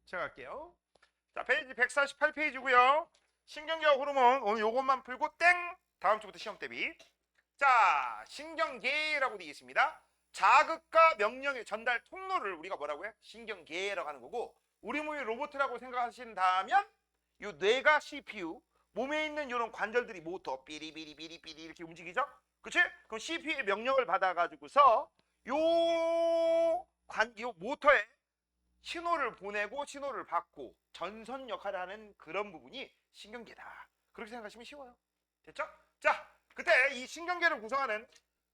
제가 할게요. 자, 페이지 148페이지고요. 신경계와 호르몬 오늘 요것만 풀고 땡! 다음 주부터 시험 대비. 자, 신경계라고 되어 있습니다. 자극과 명령의 전달 통로를 우리가 뭐라고 해? 신경계라고 하는 거고, 우리 몸이 로봇이라고 생각하신다면 요 뇌가 CPU, 몸에 있는 이런 관절들이 모터 삐리삐리삐리삐리 이렇게 움직이죠? 그치? 그럼 CPU의 명령을 받아가지고서 요 모터에 신호를 보내고 신호를 받고 전선 역할을 하는 그런 부분이 신경계다. 그렇게 생각하시면 쉬워요. 됐죠? 자, 그때 이 신경계를 구성하는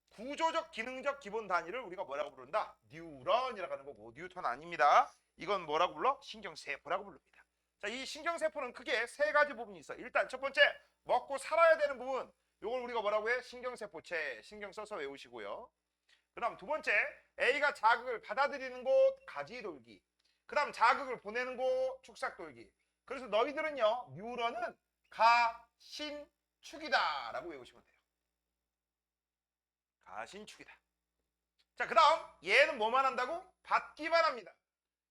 구조적 기능적 기본 단위를 우리가 뭐라고 부른다? 뉴런이라고 하는 거고, 뉴턴 아닙니다. 이건 뭐라고 불러? 신경세포라고 부릅니다. 자, 이 신경세포는 크게 세 가지 부분이 있어. 일단 첫 번째, 먹고 살아야 되는 부분. 이걸 우리가 뭐라고 해? 신경세포체. 신경 써서 외우시고요. 그 다음 두 번째, A가 자극을 받아들이는 곳, 가지돌기. 그 다음 자극을 보내는 곳, 축삭돌기. 그래서 너희들은요, 뉴런은 가신축이다 라고 외우시면 돼요. 가신축이다. 자, 그 다음 얘는 뭐만 한다고? 받기만 합니다.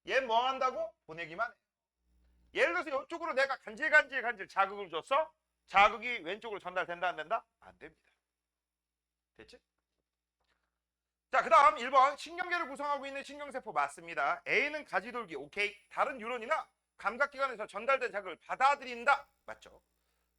얘는 뭐 한다고? 보내기만 해요. 예를 들어서 이쪽으로 내가 간질 자극을 줬어? 자극이 왼쪽으로 전달된다 안 된다? 안 됩니다. 됐지? 자, 그 다음 1번 신경계를 구성하고 있는 신경세포 맞습니다. A는 가지돌기 오케이. 다른 뉴런이나 감각기관에서 전달된 자극을 받아들인다 맞죠?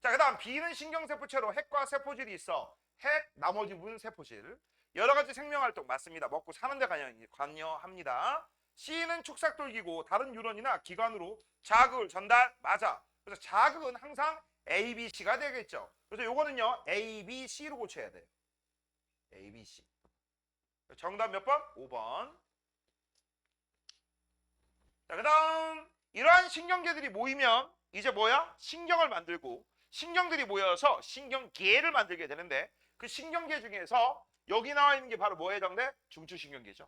자, 그 다음 B는 신경세포체로 핵과 세포질이 있어. 핵, 나머지 문 세포질. 여러가지 생명활동 맞습니다. 먹고 사는데 관여합니다. C는 축삭돌기고 다른 뉴런이나 기관으로 자극을 전달 맞아. 그래서 자극은 항상 A, B, C가 되겠죠. 그래서 요거는요 A, B, C로 고쳐야 돼요. A, B, C. 정답 몇 번? 5번. 자, 그 다음 이러한 신경계들이 모이면 이제 뭐야? 신경을 만들고 신경들이 모여서 신경계를 만들게 되는데 그 신경계 중에서 여기 나와 있는 게 바로 뭐에 해당돼? 중추신경계죠.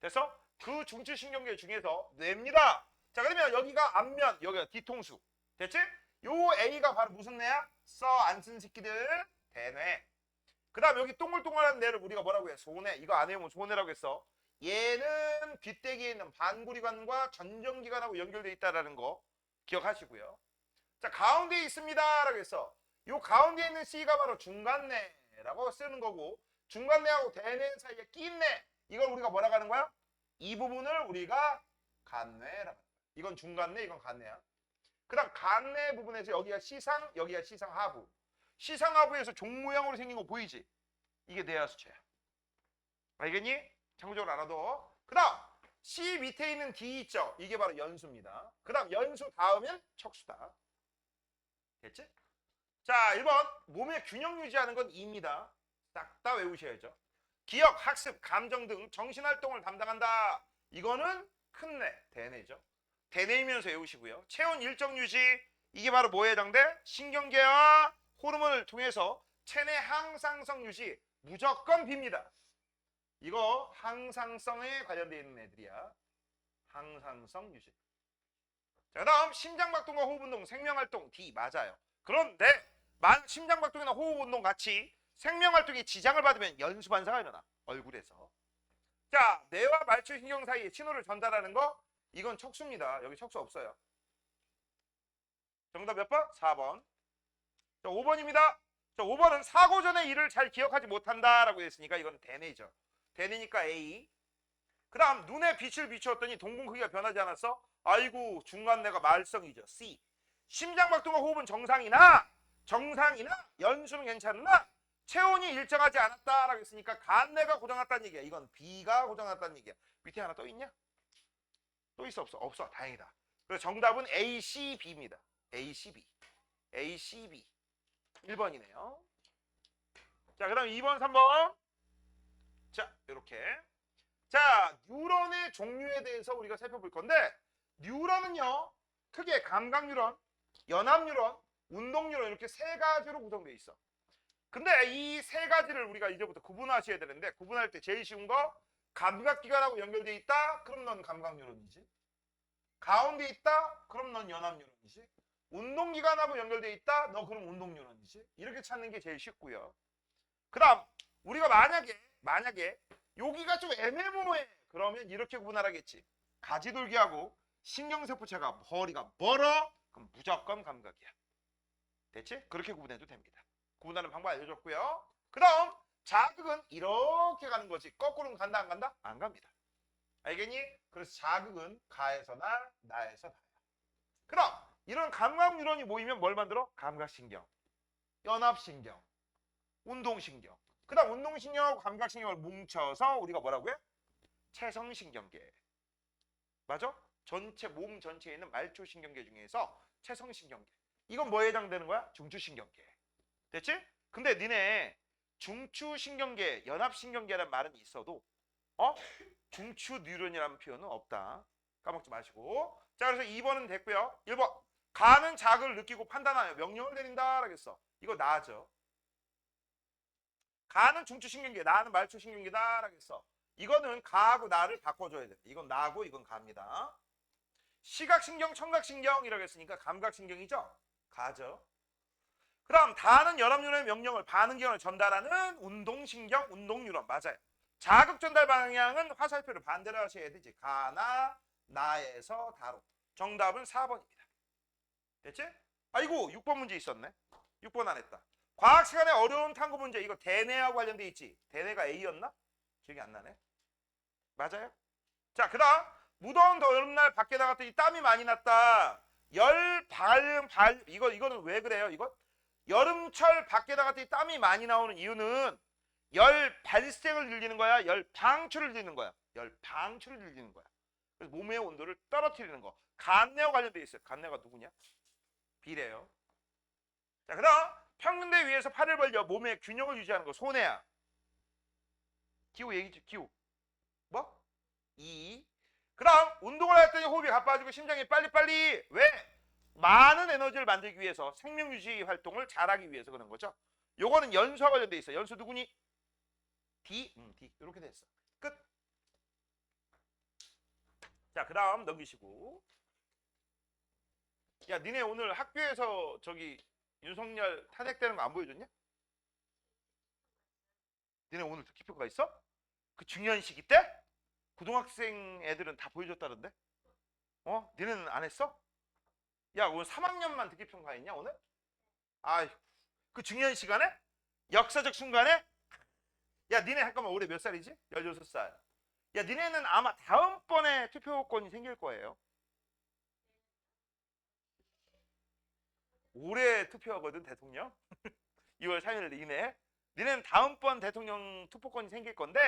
됐어? 그 중추신경계 중에서 뇌입니다. 자, 그러면 여기가 앞면, 여기가 뒤통수. 됐지? 요 A가 바로 무슨 뇌야? 써 안 쓴 새끼들 대뇌. 그 다음 여기 동글동글한 뇌를 우리가 뭐라고 해? 소뇌. 이거 안 외우면 소뇌라고 했어. 얘는 뒷대기에 있는 반구리관과 전정기관하고 연결되어 있다는 거 기억하시고요. 자, 가운데에 있습니다 라고 했어. 요 가운데에 있는 C가 바로 중간뇌라고 쓰는 거고, 중간뇌하고 대뇌 사이에 낀 뇌, 이걸 우리가 뭐라고 하는 거야? 이 부분을 우리가 간뇌라고. 이건 중간뇌, 이건 간뇌야. 그 다음 간뇌 부분에서 여기가 시상, 여기가 시상하부. 시상하부에서 종 모양으로 생긴 거 보이지? 이게 뇌하수체야. 알겠니? 참고적으로 알아둬. 그 다음 C 밑에 있는 D 있죠? 이게 바로 연수입니다. 그 다음 연수 다음은 척수다. 됐지? 자, 1번 몸의 균형 유지하는 건 E입니다. 딱 다 외우셔야죠. 기억, 학습, 감정 등 정신활동을 담당한다. 이거는 큰 뇌, 대뇌죠. 대뇌이면서 외우시고요. 체온 일정 유지, 이게 바로 뭐에 해당돼? 신경계와 호르몬을 통해서 체내 항상성 유지, 무조건 B입니다. 이거 항상성에 관련되어 있는 애들이야. 항상성 유지. 자, 그 다음 심장박동과 호흡운동, 생명활동 D 맞아요. 그런데 만약 심장박동이나 호흡운동 같이 생명활동에 지장을 받으면 연수반사가 일어나. 얼굴에서. 자, 뇌와 말초신경 사이에 신호를 전달하는 거, 이건 척수입니다. 여기 척수 없어요. 정답 몇 번? 4번. 자, 5번입니다. 자, 5번은 사고 전의 일을 잘 기억하지 못한다라고 했으니까 이건 대뇌죠. 대뇌니까 A. 그 다음 눈에 빛을 비추었더니 동공 크기가 변하지 않았어? 아이고, 중간뇌가 말썽이죠. C. 심장박동과 호흡은 정상이나 연수는 괜찮으나 체온이 일정하지 않았다라고 했으니까 간뇌가 고장났다는 얘기야. 이건 B가 고장났다는 얘기야. 밑에 하나 또 있냐? 또 있어 없어? 없어. 다행이다. 그래서 정답은 A, C, B입니다. A, C, B. A, C, B. 1번이네요. 자, 그 다음 2번, 3번. 자, 이렇게. 자, 뉴런의 종류에 대해서 우리가 살펴볼 건데, 뉴런은요 크게 감각 뉴런, 연합 뉴런, 운동 뉴런 이렇게 세 가지로 구성되어 있어. 근데 이 세 가지를 우리가 이제부터 구분하셔야 되는데, 구분할 때 제일 쉬운 거, 감각기관하고 연결되어 있다? 그럼 넌 감각 뉴런이지. 가운데 있다? 그럼 넌 연합 뉴런이지. 운동기관하고 연결되어 있다? 너 그럼 운동 뉴런이지. 이렇게 찾는 게 제일 쉽고요. 그 다음 우리가 만약에 여기가 좀 애매모호해. 그러면 이렇게 구분하라겠지. 가지돌기하고 신경세포체가 거리가 멀어? 그럼 무조건 감각이야. 됐지? 그렇게 구분해도 됩니다. 구분하는 방법 알려줬고요. 그럼 자극은 이렇게 가는 거지. 거꾸로는 간다 안 간다? 안 갑니다. 알겠니? 그래서 자극은 가에서 나, 나에서 나야. 그럼 이런 감각 뉴런이 모이면 뭘 만들어? 감각신경, 연합신경, 운동신경. 그 다음 운동신경하고 감각신경을 뭉쳐서 우리가 뭐라고 해? 체성신경계. 맞아? 전체 몸 전체에 있는 말초신경계 중에서 체성신경계. 이건 뭐에 해당되는 거야? 중추신경계. 됐지? 근데 니네 중추신경계, 연합신경계라는 말은 있어도 중추 뉴런이라는 표현은 없다. 까먹지 마시고. 자, 그래서 2번은 됐고요. 1번. 가는 자극을 느끼고 판단하여 명령을 내린다 라겠어. 이거 나죠. 가는 중추신경계, 나는 말초신경계다 라겠어. 이거는 가하고 나를 바꿔줘야 돼. 이건 나고 이건 가입니다. 시각신경, 청각신경 이라고 했으니까 감각신경이죠. 가죠. 그럼 다는 연합뉴런의 명령을 반응경을 전달하는 운동신경, 운동뉴런. 맞아요. 자극 전달 방향은 화살표를 반대로 하셔야 되지. 가나 나에서 다로. 정답은 4번입니다. 됐지? 아이고 6번 문제 있었네. 6번 안 했다. 과학 시간에 어려운 탐구 문제. 이거 대뇌하고 관련돼 있지. 대뇌가 A였나? 기억이 안 나네. 맞아요? 자, 그 다음 무더운 여름날 밖에 나갔더니 땀이 많이 났다. 이거는 왜 그래요? 이건 여름철 밖에 나갔더니 땀이 많이 나오는 이유는 열 발생을 늘리는 거야? 열 방출을 늘리는 거야? 열 방출을 늘리는 거야. 그래서 몸의 온도를 떨어뜨리는 거. 간내와 관련돼 있어요. 간내가 누구냐? 비례요. 자, 그 다음 평균대 위에서 팔을 벌려 몸의 균형을 유지하는 거. 손해야. 기후 얘기지. 기후. 뭐? 그 다음 운동을 했더니 호흡이 가빠지고 심장이 빨리빨리. 왜? 많은 에너지를 만들기 위해서 생명유지 활동을 잘하기 위해서 그런 거죠. 요거는 연수와 관련돼 있어. 연수 누구니? D. D. 이렇게 됐어. 끝. 자, 그 다음 넘기시고. 야, 니네 오늘 학교에서 저기 윤석열 탄핵되는 거 안 보여줬냐? 니네 오늘 특기평가 있어? 그 중요한 시기 때? 고등학생 애들은 다 보여줬다던데? 니네는 안 했어? 야, 오늘 3학년만 특기평가 했냐 오늘? 아이, 그 중요한 시간에? 역사적 순간에? 야, 니네 잠깐만 올해 몇 살이지? 16살. 야, 니네는 아마 다음번에 투표권이 생길 거예요. 올해 투표하거든, 대통령. 2월 3일 이내. 니네는 다음번 대통령 투표권이 생길 건데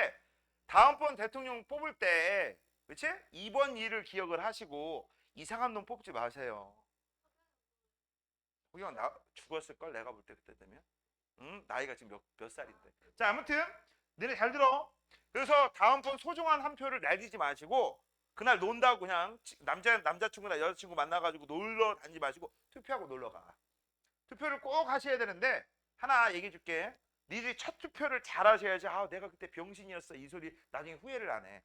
다음번 대통령 뽑을 때 그치? 이번 일을 기억을 하시고 이상한 놈 뽑지 마세요. 그냥 나 죽었을걸 내가 볼 때 그때 되면. 나이가 지금 몇 살인데. 자, 아무튼 니네 잘 들어. 그래서 다음번 소중한 한 표를 내리지 마시고 그날 논다고 그냥 남자친구나 여자친구 만나가지고 놀러 다니지 마시고 투표하고 놀러 가. 투표를 꼭 하셔야 되는데 하나 얘기해 줄게. 니들이 첫 투표를 잘 하셔야지. 내가 그때 병신이었어 이 소리 나중에 후회를 안 해.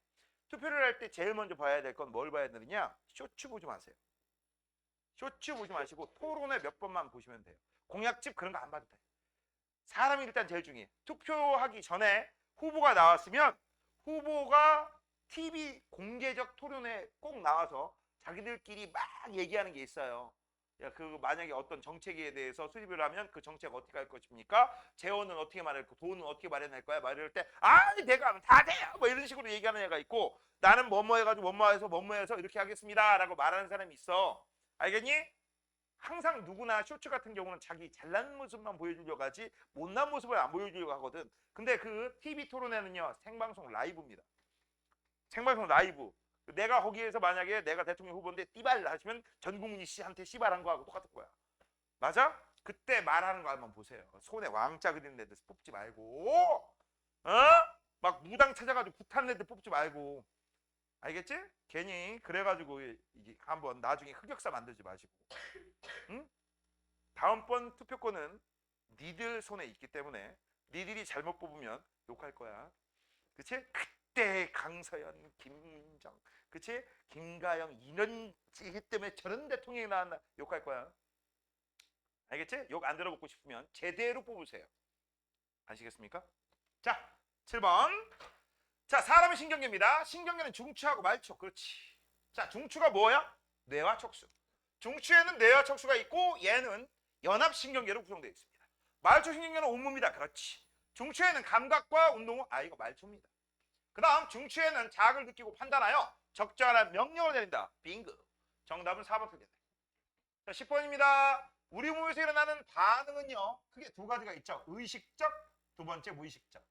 투표를 할 때 제일 먼저 봐야 될 건 뭘 봐야 되느냐? 쇼츠 보지 마세요. 쇼츠 보지 마시고 토론회 몇 번만 보시면 돼요. 공약집 그런 거 안 봐도 돼요. 사람이 일단 제일 중요해. 투표하기 전에 후보가 나왔으면 후보가 TV 공개적 토론회에 꼭 나와서 자기들끼리 막 얘기하는 게 있어요. 야, 만약에 어떤 정책에 대해서 수립을 하면 그 정책 어떻게 할 것입니까? 재원은 어떻게 마련할 거야? 돈은 어떻게 마련할 거야? 막 이럴 때 내가 하면 다 돼요! 뭐 이런 식으로 얘기하는 애가 있고 나는 뭐뭐 해가지고 뭐뭐 해서 이렇게 하겠습니다 라고 말하는 사람이 있어. 알겠니? 항상 누구나 쇼츠 같은 경우는 자기 잘난 모습만 보여주려고 하지 못난 모습을 안 보여주려고 하거든. 근데 그 TV 토론회는요 생방송 라이브입니다. 생방송 라이브. 내가 거기에서 만약에 내가 대통령 후보인데 띠발 하시면 전 국민이 씨한테 씨발한 거하고 똑같은 거야. 맞아? 그때 말하는 거 한번 보세요. 손에 왕자 그리는 애들 뽑지 말고 막 무당 찾아가지고 부탄 애들 뽑지 말고. 알겠지? 괜히 그래가지고 이게 한번 나중에 흑역사 만들지 마시고. 응? 다음번 투표권은 니들 손에 있기 때문에 니들이 잘못 뽑으면 욕할 거야. 그치? 그때 강서연, 김문정, 그치? 김가영 이런 찌기 때문에 저런 대통령이 나왔나 욕할 거야. 알겠지? 욕 안 들어먹고 싶으면 제대로 뽑으세요. 아시겠습니까? 자, 7번. 자, 사람의 신경계입니다. 신경계는 중추하고 말초. 그렇지. 자, 중추가 뭐야? 뇌와 척수. 중추에는 뇌와 척수가 있고 얘는 연합신경계로 구성되어 있습니다. 말초신경계는 온몸이다. 그렇지. 중추에는 감각과 운동, 이거 말초입니다. 그 다음 중추에는 자극을 느끼고 판단하여 적절한 명령을 내린다. 빙고. 정답은 4번 틀렸네. 자, 10번입니다. 우리 몸에서 일어나는 반응은요, 크게 두 가지가 있죠. 의식적, 두 번째 무의식적.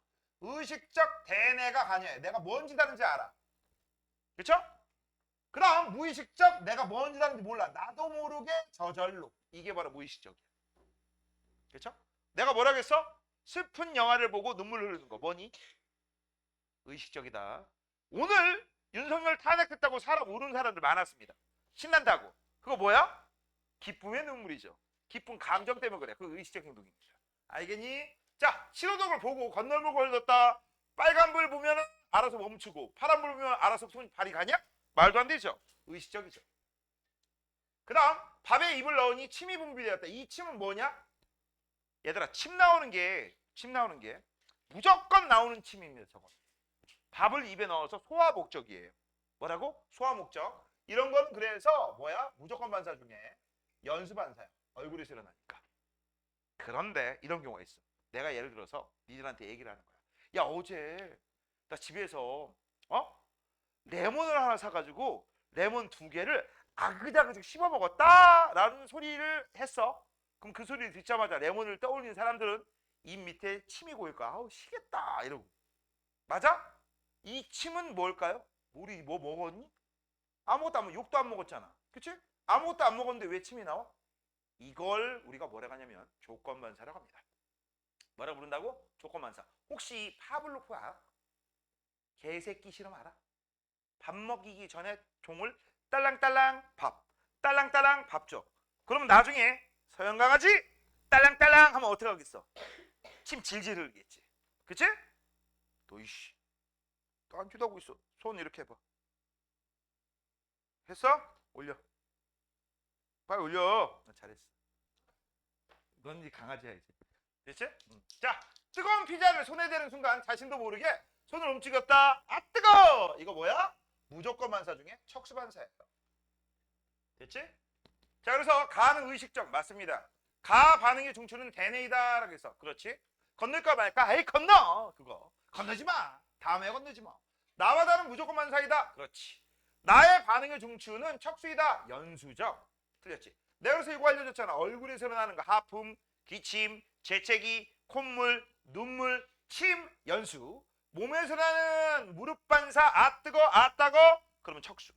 의식적 대뇌가 관여해. 내가 뭔 짓 하는지 알아. 그쵸? 그 다음 무의식적, 내가 뭔 짓 하는지 몰라. 나도 모르게 저절로. 이게 바로 무의식적이야. 그쵸? 내가 뭐라겠어? 슬픈 영화를 보고 눈물 흐르는 거 뭐니? 의식적이다. 오늘 윤석열 탄핵됐다고 사람 우는 사람들 많았습니다. 신난다고. 그거 뭐야? 기쁨의 눈물이죠. 기쁜 감정 때문에 그래. 그 의식적 행동입니다. 알겠니? 자, 신호등을 보고 건널물 걸렸다. 빨간불 보면 알아서 멈추고 파란불 보면 알아서 발이 가냐? 말도 안 되죠. 의식적이죠. 그 다음 밥에 입을 넣으니 침이 분비되었다. 이 침은 뭐냐? 얘들아, 침 나오는 게 무조건 나오는 침입니다. 저건. 밥을 입에 넣어서 소화 목적이에요. 뭐라고? 소화 목적. 이런 건 그래서 뭐야? 무조건 반사 중에 연수 반사야. 얼굴에서 일어나니까. 그런데 이런 경우가 있어. 내가 예를 들어서 니들한테 얘기를 하는 거야. 야, 어제 나 집에서 레몬을 하나 사가지고 레몬 2개를 아그작그작 씹어 먹었다 라는 소리를 했어. 그럼 그 소리를 듣자마자 레몬을 떠올리는 사람들은 입 밑에 침이 고일 거야. 아우, 시겠다 이러고. 맞아? 이 침은 뭘까요? 우리 뭐 먹었니? 아무것도 안 먹, 욕도 안 먹었잖아. 그치? 아무것도 안 먹었는데 왜 침이 나와? 이걸 우리가 뭐라고 하냐면 조건반사라고 합니다. 뭐라고 부른다고? 조건반사. 혹시 파블로프 알아? 개새끼 실험 알아? 밥 먹이기 전에 종을 딸랑딸랑 밥, 딸랑딸랑 밥 줘. 그러면 나중에 서양 강아지 딸랑딸랑 하면 어떻게 하겠어? 침 질질 흘리겠지. 그치? 너 이씨 또 안 주다고 있어. 손 이렇게 해봐. 했어? 올려. 빨리 올려. 잘했어. 넌 네 강아지야 이제. 됐지? 자, 뜨거운 피자를 손에 대는 순간 자신도 모르게 손을 움직였다. 아, 뜨거워! 이거 뭐야? 무조건 반사 중에 척수 반사예요. 됐지? 자, 그래서 가는 의식적 맞습니다. 가 반응의 중추는 대뇌이다라고 해서 그렇지? 건널까 말까? 에이, 건너! 그거 건너지 마. 다음에 건너지 마. 나와 다른 무조건 반사이다. 그렇지. 나의 반응의 중추는 척수이다. 연수적. 틀렸지? 내가 그래서 이거 알려줬잖아. 얼굴에서 일어나는 거 하품, 기침, 재채기, 콧물, 눈물, 침, 연수. 몸에서 나는 무릎 반사, 아 뜨거, 아 따거. 그러면 척수.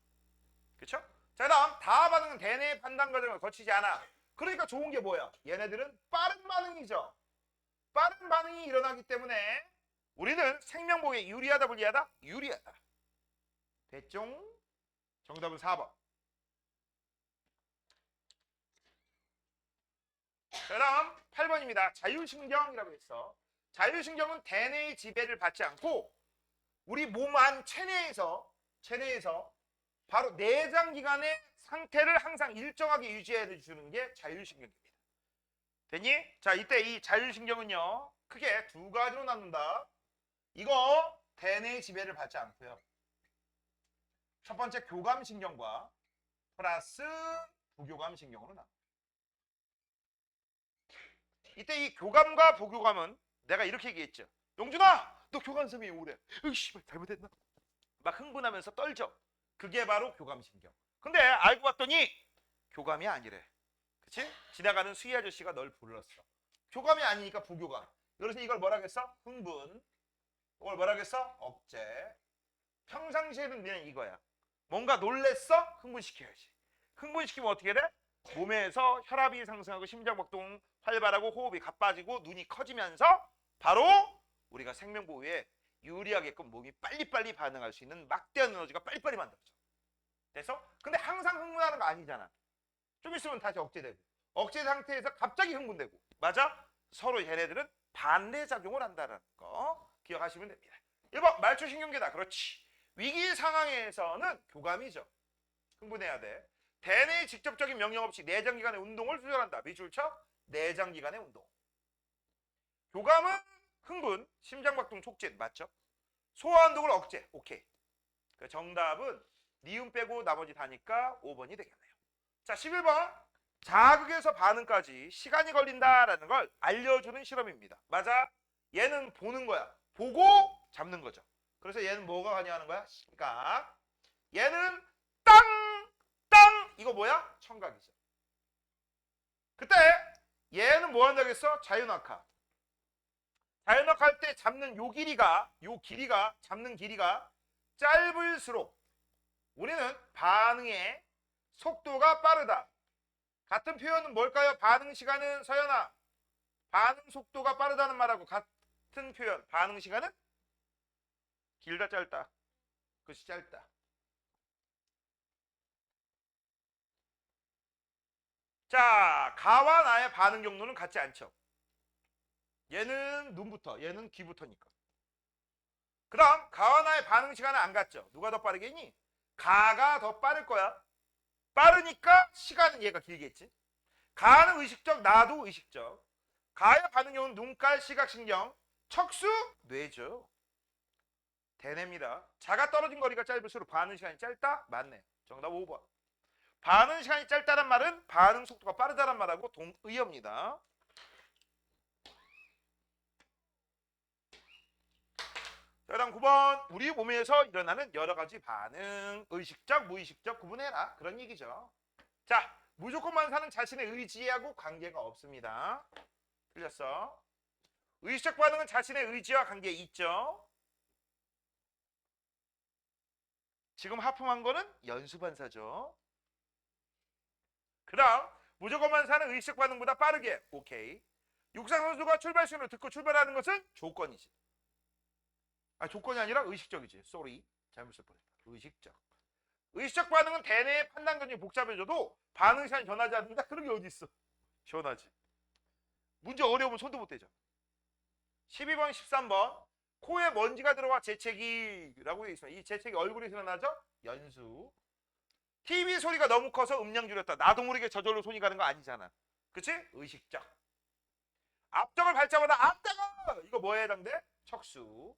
그렇죠? 자, 그다음 다 반응은 대뇌 판단 과정을 거치지 않아. 그러니까 좋은 게 뭐야? 얘네들은 빠른 반응이죠. 빠른 반응이 일어나기 때문에 우리는 생명보호에 유리하다 불리하다? 유리하다. 됐죠? 정답은 4번. 그 다음 8번입니다. 자율신경이라고 했어. 자율신경은 대뇌의 지배를 받지 않고 우리 몸 안 체내에서 바로 내장기관의 상태를 항상 일정하게 유지해 주는 게 자율신경입니다. 됐니? 자, 이때 이 자율신경은요 크게 두 가지로 나눈다. 이거 대뇌의 지배를 받지 않고요. 첫 번째 교감신경과 플러스 부교감신경으로 나눠. 이때 이 교감과 부교감은 내가 이렇게 얘기했죠. 용준아, 너 교감성이 오래. 으이씨, 잘못했나? 막 흥분하면서 떨죠. 그게 바로 교감신경. 근데 알고 봤더니 교감이 아니래. 그치? 지나가는 수희 아저씨가 널 불렀어. 교감이 아니니까 부교감. 그래서 이걸 뭐라겠어? 흥분. 이걸 뭐라겠어? 억제. 평상시에는 그냥 이거야. 뭔가 놀랬어? 흥분시켜야지. 흥분시키면 어떻게 돼? 몸에서 혈압이 상승하고 심장박동 활발하고 호흡이 가빠지고 눈이 커지면서 바로 우리가 생명보호에 유리하게끔 몸이 빨리빨리 반응할 수 있는 막대한 에너지가 빨리빨리 만들어져. 됐어? 근데 항상 흥분하는 거 아니잖아. 좀 있으면 다시 억제되고 억제 상태에서 갑자기 흥분되고. 맞아? 서로 얘네들은 반대작용을 한다는 거 기억하시면 됩니다. 1번 말초신경계다. 그렇지. 위기 상황에서는 교감이죠. 흥분해야 돼. 대뇌의 직접적인 명령 없이 내장기관의 운동을 조절한다. 밑줄 쳐. 내장기관의 운동. 교감은 흥분, 심장박동 촉진 맞죠? 소화운동을 억제. 오케이. 그 정답은 니은 빼고 나머지 다니까 5번이 되겠네요. 자, 11번. 자극에서 반응까지 시간이 걸린다라는 걸 알려주는 실험입니다. 맞아? 얘는 보는 거야. 보고 잡는 거죠. 그래서 얘는 뭐가 관여하는 거야? 시각. 얘는 땅 이거 뭐야? 청각이죠. 그때 얘는 뭐 한다고 했어? 자유낙하. 자유낙하 할 때 잡는 요 길이가 잡는 길이가 짧을수록 우리는 반응의 속도가 빠르다. 같은 표현은 뭘까요? 반응 시간은 서연아. 반응 속도가 빠르다는 말하고 같은 표현. 반응 시간은 길다 짧다. 그것이 짧다. 자, 가와 나의 반응 경로는 같지 않죠. 얘는 눈부터, 얘는 귀부터니까. 그럼 가와 나의 반응 시간은 안 같죠. 누가 더 빠르겠니? 가가 더 빠를 거야. 빠르니까 시간은 얘가 길겠지. 가는 의식적, 나도 의식적. 가의 반응 경우는 눈깔, 시각신경, 척수, 뇌죠. 대뇌입니다. 자가 떨어진 거리가 짧을수록 반응 시간이 짧다? 맞네. 정답 5번. 반응 시간이 짧다는 말은 반응 속도가 빠르다는 말하고 동의어입니다. 자, 그다음 9번. 우리 몸에서 일어나는 여러 가지 반응, 의식적, 무의식적 구분해라. 그런 얘기죠. 자, 무조건만 사는 자신의 의지하고 관계가 없습니다. 틀렸어. 의식적 반응은 자신의 의지와 관계에 있죠. 지금 하품한 거는 연수반사죠. 그 다음 무조건만 사는 의식적 반응보다 빠르게. 오케이. 육상 선수가 출발 신호를 듣고 출발하는 것은 조건이지. 조건이 아니라 의식적이지. 쏘리. 잘못 쓸 뻔했다. 의식적. 의식적 반응은 대뇌의 판단 기준이 복잡해져도 반응 시간이 변하지 않는다. 그런 게 어디 있어. 변하지. 문제 어려우면 손도 못 대죠. 12번, 13번. 코에 먼지가 들어와 재채기라고 되어 있습니다. 이 재채기 얼굴에서 일어나죠? 연수. TV 소리가 너무 커서 음량 줄였다. 나도 모르게 저절로 손이 가는 거 아니잖아. 그치? 의식적. 앞쪽을 밟자마자 앞다가 이거 뭐에 해당돼? 척수.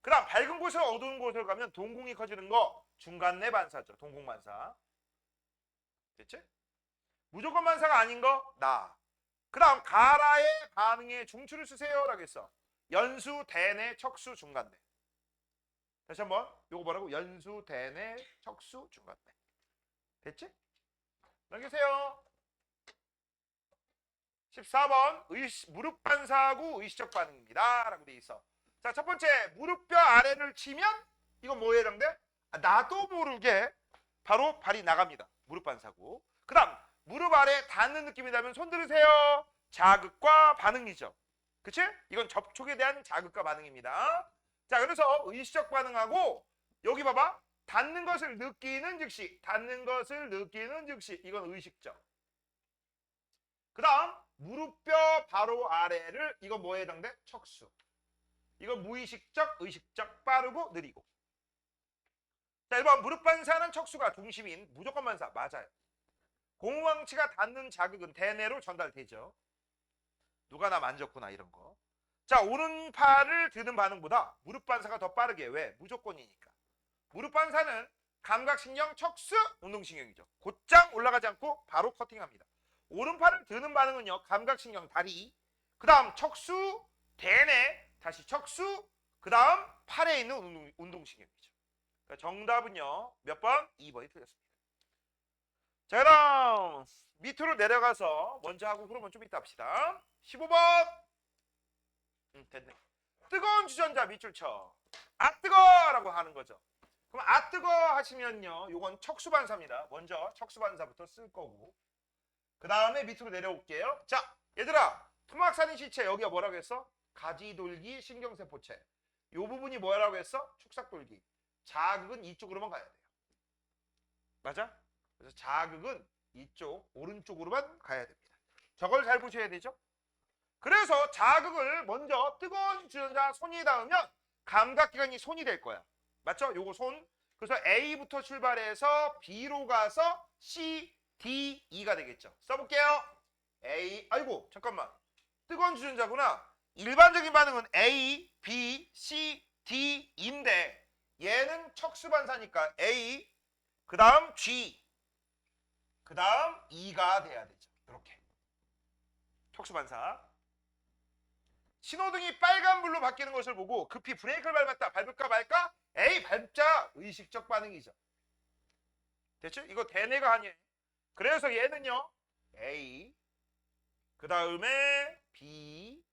그 다음 밝은 곳에서 어두운 곳으로 가면 동공이 커지는 거 중간내 반사죠. 동공반사. 됐지? 무조건 반사가 아닌 거 나. 그 다음 가라의 반응에 중추를 쓰세요 라고 했어. 연수, 대뇌, 척수, 중간내. 다시 한번 요거 뭐라고? 연수, 대뇌, 척수, 중간내. 됐지? 넘기세요. 14번 무릎 반사하고 의식적 반응입니다 라고 돼 있어. 자, 첫 번째 무릎뼈 아래를 치면 이건 뭐에 해당돼? 나도 모르게 바로 발이 나갑니다. 무릎 반사고. 그 다음 무릎 아래 닿는 느낌이 나면 손 들으세요. 자극과 반응이죠. 그치? 이건 접촉에 대한 자극과 반응입니다. 자, 그래서 의식적 반응하고 여기 봐봐. 닿는 것을 느끼는 즉시, 닿는 것을 느끼는 즉시 이건 의식적. 그 다음 무릎뼈 바로 아래를 이거 뭐에 해당돼? 척수. 이건 무의식적, 의식적, 빠르고 느리고. 자, 1번 무릎 반사는 척수가 중심인 무조건 반사. 맞아요. 고무망치가 닿는 자극은 대뇌로 전달되죠. 누가 나 만졌구나 이런 거. 자, 오른팔을 드는 반응보다 무릎 반사가 더 빠르게. 왜? 무조건이니까. 무릎 반사는 감각신경, 척수, 운동신경이죠. 곧장 올라가지 않고 바로 커팅합니다. 오른팔을 드는 반응은요. 감각신경, 다리. 그 다음 척수, 대뇌, 다시 척수, 그 다음 팔에 있는 운동신경이죠. 그러니까 정답은요. 몇 번? 2번이 틀렸습니다. 자, 그 다음 밑으로 내려가서 먼저 하고 그러면 좀 이따 합시다. 15번. 됐네. 뜨거운 주전자 밑줄 쳐. 아 뜨거! 라고 하는 거죠. 그럼 아 뜨거 하시면요. 요건 척수반사입니다. 먼저 척수반사부터 쓸 거고. 그 다음에 밑으로 내려올게요. 자, 얘들아. 토막살인 시체 여기가 뭐라고 했어? 가지돌기 신경세포체. 요 부분이 뭐라고 했어? 축삭돌기. 자극은 이쪽으로만 가야 돼요. 맞아? 그래서 자극은 이쪽 오른쪽으로만 가야 됩니다. 저걸 잘 보셔야 되죠? 그래서 자극을 먼저 뜨거운 주전자 손이 닿으면 감각기관이 손이 될 거야. 맞죠? 요거 손. 그래서 A부터 출발해서 B로 가서 C, D, E가 되겠죠. 써볼게요. A, 아이고 잠깐만. 뜨거운 주전자구나. 일반적인 반응은 A, B, C, D, E인데 얘는 척수반사니까 A, 그 다음 G, 그 그 다음 E가 돼야 되죠. 이렇게. 촉수반사. 신호등이 빨간불로 바뀌는 것을 보고 급히 브레이크를 밟았다. 밟을까 말까? 에이, 밟자. 의식적 반응이죠. 됐죠? 이거 대뇌가 아니에요. 그래서 얘는요. A, 그 다음에 B,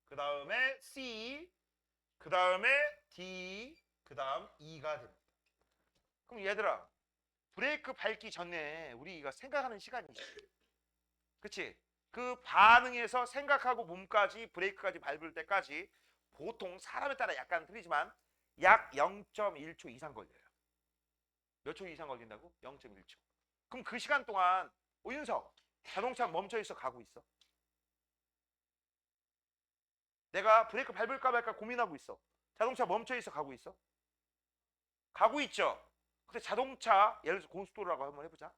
그 다음에 C, 그 다음에 D, 그 다음 E가 됩니다. 그럼 얘들아, 브레이크 밟기 전에 우리가 생각하는 시간이지. 그치? 그 반응에서 생각하고 몸까지 브레이크까지 밟을 때까지 보통 사람에 따라 약간 틀리지만 약 0.1초 이상 걸려요. 몇 초 이상 걸린다고? 0.1초. 그럼 그 시간 동안 오윤석, 자동차 멈춰 있어 가고 있어? 내가 브레이크 밟을까 말까 고민하고 있어. 자동차 멈춰 있어 가고 있어? 가고 있죠. 근데 자동차 예를 들어서 고속도로라고 한번 해보자.